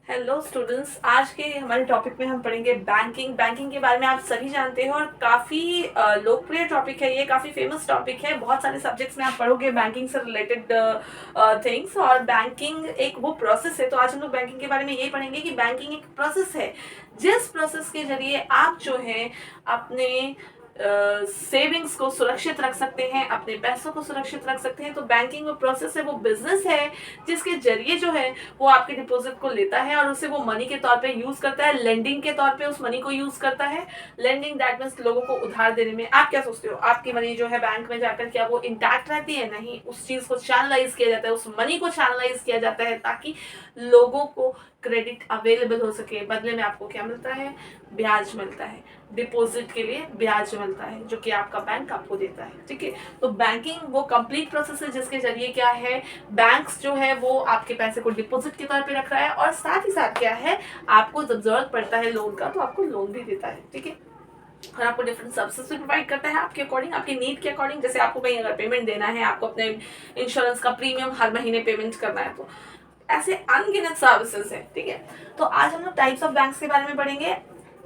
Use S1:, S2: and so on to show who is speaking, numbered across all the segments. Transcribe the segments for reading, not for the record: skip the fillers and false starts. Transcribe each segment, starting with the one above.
S1: Hello students, आज के हमारे टॉपिक में हम पढ़ेंगे बैंकिंग। बैंकिंग के बारे में आप सभी जानते हो और काफ़ी लोकप्रिय टॉपिक है, ये काफ़ी फेमस टॉपिक है। बहुत सारे सब्जेक्ट्स में आप पढ़ोगे बैंकिंग से रिलेटेड थिंग्स। और बैंकिंग एक वो प्रोसेस है, तो आज हम लोग बैंकिंग के बारे में यही पढ़ेंगे कि बैंकिंग एक प्रोसेस है जिस प्रोसेस के जरिए आप जो है अपने सेविंग्स को सुरक्षित रख सकते हैं, अपने पैसों को सुरक्षित रख सकते हैं। तो बैंकिंग वो प्रोसेस है, वो बिजनेस है जिसके जरिए जो है वो आपके डिपॉजिट को लेता है और उसे वो मनी के तौर पे यूज करता है, लेंडिंग के तौर पे उस मनी को यूज करता है। लेंडिंग दैट मीन्स लोगों को उधार देने में। आप क्या सोचते हो, आपकी मनी जो है बैंक में जाकर क्या वो इंटैक्ट रहती है? नहीं, उस चीज को चैनलाइज किया जाता है, उस मनी को चैनलाइज किया जाता है ताकि लोगों को क्रेडिट अवेलेबल हो सके। बदले में आपको क्या मिलता है? ब्याज मिलता है। डिपॉजिट के लिए ब्याज मिलता है जो कि आपका बैंक आपको देता है। ठीक है, तो बैंकिंग वो कंप्लीट प्रोसेस है जिसके जरिए क्या है, बैंक्स जो है वो आपके पैसे को डिपॉजिट के तौर पे रख रहा है और साथ ही साथ क्या है, आपको जब जरूरत पड़ता है लोन का तो आपको लोन भी देता है। ठीक है, और आपको डिफरेंट सर्विसेज भी प्रोवाइड करता है आपके अकॉर्डिंग, आपकी नीड के अकॉर्डिंग। जैसे आपको कहीं अगर पेमेंट देना है, आपको अपने इंश्योरेंस का प्रीमियम हर महीने पेमेंट करना है, तो ऐसे अनगिनत सर्विसेज है। ठीक है, तो आज हम लोग टाइप्स ऑफ बैंक्स के बारे में पढ़ेंगे।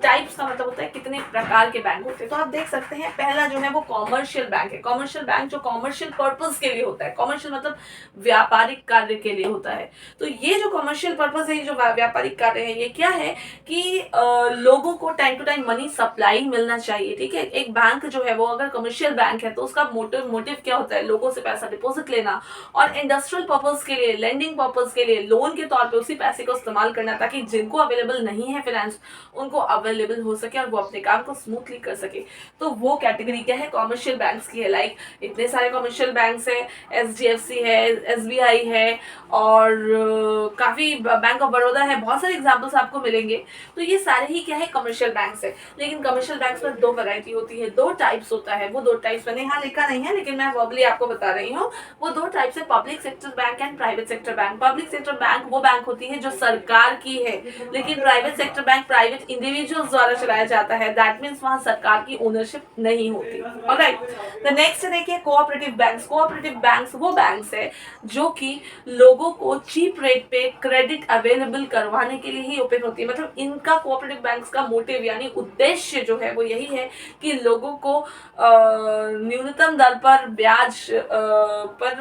S1: टाइप्स का मतलब होता है कितने प्रकार के बैंक होते हैं। तो आप देख सकते हैं पहला जो है वो कॉमर्शियल बैंक है। कॉमर्शियल बैंक जो कॉमर्शियल पर्पस के लिए होता है, कॉमर्शियल मतलब व्यापारिक कार्य के लिए होता है। तो ये जो कॉमर्शियल पर्पस है, जो व्यापारिक कार्य है, ये क्या है कि लोगों को time to time money supply मिलना चाहिए। ठीक है, एक बैंक जो है वो अगर कमर्शियल बैंक है तो उसका मोटिव क्या होता है? लोगों से पैसा डिपॉजिट लेना और इंडस्ट्रियल पर्पस के लिए, लेंडिंग पर्पस के लिए लोन के तौर पे उसी पैसे को इस्तेमाल करना ताकि जिनको अवेलेबल नहीं है फाइनेंस, उनको अवेलेबल हो सके और वो अपने काम को स्मूथली कर सके। तो वो कैटेगरी क्या है? कॉमर्शियल बैंक्स की है। लाइक इतने सारे कॉमर्शियल बैंक्स है, एचडीएफसी है, एसबीआई है और काफी बैंक ऑफ बड़ौदा है, बहुत सारे एग्जाम्पल्स आपको मिलेंगे। तो ये सारे ही क्या है? कमर्शियल बैंक्स है। लेकिन कमर्शियल बैंक्स में दो वैरायटी होती है, दो टाइप्स होता है। वो दो टाइप्स मैंने यहाँ लिखा नहीं है लेकिन मैं वर्बली आपको बता रही हूँ। वो दो टाइप्स है, public sector bank and private sector bank. Public sector bank वो बैंक होती है जो सरकार की है, लेकिन private sector bank private individuals द्वारा चलाया जाता है। दैट मीन्स वहां सरकार की ओनरशिप नहीं होती। ऑलराइट, द नेक्स्ट देखिए कोऑपरेटिव बैंक्स। कोऑपरेटिव बैंक्स वो बैंक्स है जो कि लोगों को चीप रेट पे क्रेडिट अवेलेबल करवाने के लिए ही ओपन होती है। मतलब इनका कोऑपरेटिव बैंक्स का मोटिव यानी उद्देश्य जो है वो यही है कि लोगों को न्यूनतम दर पर ब्याज पर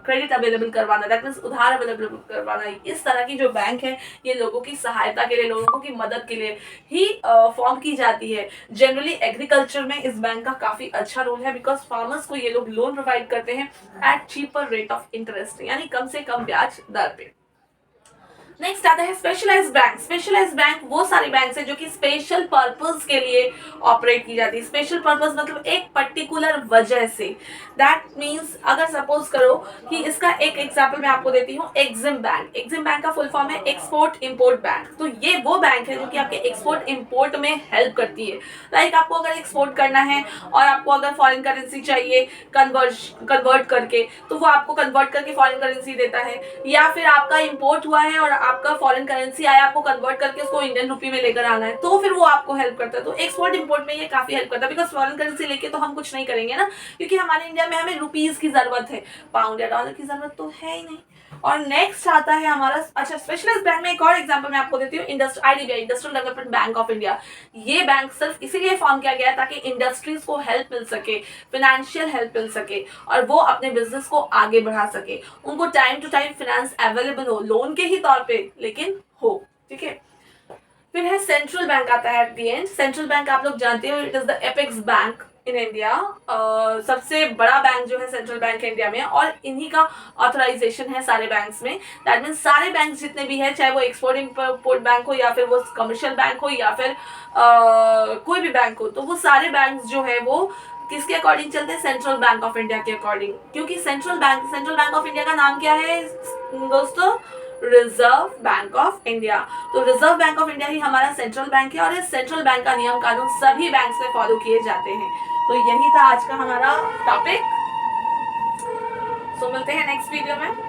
S1: क्रेडिट अवेलेबल करवाना, दैट मीन्स उधार अवेलेबल करवाना। इस तरह की जो बैंक है ये लोगों की सहायता के लिए, लोगों की मदद के लिए ही फॉर्म की जाती है। जनरली एग्रीकल्चर में इस बैंक का काफी अच्छा रोल है बिकॉज फार्मर्स को ये लोग लोन प्रोवाइड करते हैं at cheaper rate of interest, यानी कम से कम ब्याज दर पे। नेक्स्ट आता है स्पेशलाइज्ड बैंक। स्पेशलाइज्ड बैंक वो सारी बैंक है जो कि स्पेशल पर्पस के लिए ऑपरेट की जाती है। स्पेशल पर्पस मतलब एक पर्टिकुलर वजह से। दैट मींस अगर सपोज करो कि इसका एक एग्जांपल मैं आपको देती हूँ, एग्जिम बैंक। एग्जिम बैंक का फुल फॉर्म है एक्सपोर्ट इंपोर्ट बैंक। तो ये वो बैंक है जो कि आपके एक्सपोर्ट इंपोर्ट में हेल्प करती है। लाइक आपको अगर एक्सपोर्ट करना है और आपको अगर फॉरेन करेंसी चाहिए कन्वर्ट करके, तो वो आपको कन्वर्ट करके फॉरेन करेंसी देता है। या फिर आपका इंपोर्ट हुआ है और आपका फॉरेन करेंसी आया, आपको कन्वर्ट करके उसको इंडियन रुपी में लेकर आना है, तो फिर वो आपको हेल्प करता है। तो एक्सपोर्ट इंपोर्ट में ये काफी हेल्प करता है बिकॉज फॉरेन करेंसी लेके तो हम कुछ नहीं करेंगे ना, क्योंकि हमारे इंडिया में हमें रुपीज की जरूरत है, पाउंड या डॉलर की जरूरत तो है ही नहीं। और नेक्स्ट आता है हमारा, अच्छा स्पेशलाइज्ड बैंक में एक और एग्जांपल मैं आपको देती हूँ, IDBI, industrial development bank of India. ये बैंक सिर्फ इसीलिए फॉर्म किया गया है ताकि इंडस्ट्रीज को हेल्प मिल सके, फाइनेंशियल हेल्प मिल सके और वो अपने बिजनेस को आगे बढ़ा सके, उनको time to time finance available हो, लोन के ही तौर पे लेकिन हो। ठीक है, फिर है सेंट्रल बैंक आता है at the end. Central bank आप लोग जानते हो, it is the apex bank in India. सबसे बड़ा बैंक जो है सेंट्रल बैंक है इंडिया में और इन्हीं का ऑथराइजेशन है सारे बैंक्स में। दैट मीन्स सारे बैंक जितने भी है, चाहे वो एक्सपोर्ट इंपोर्ट बैंक हो या फिर वो कमर्शियल बैंक हो या फिर कोई भी बैंक हो, तो वो सारे बैंक जो है वो किसके अकॉर्डिंग चलते हैं? सेंट्रल बैंक ऑफ इंडिया के अकॉर्डिंग। क्योंकि सेंट्रल बैंक ऑफ इंडिया का नाम क्या है दोस्तों? Reserve bank of India. तो रिजर्व बैंक ऑफ इंडिया ही हमारा सेंट्रल बैंक है और इस सेंट्रल बैंक का नियम कानून सभी बैंक में फॉलो किए जाते हैं। तो यही था आज का हमारा टॉपिक। सो मिलते हैं नेक्स्ट वीडियो में।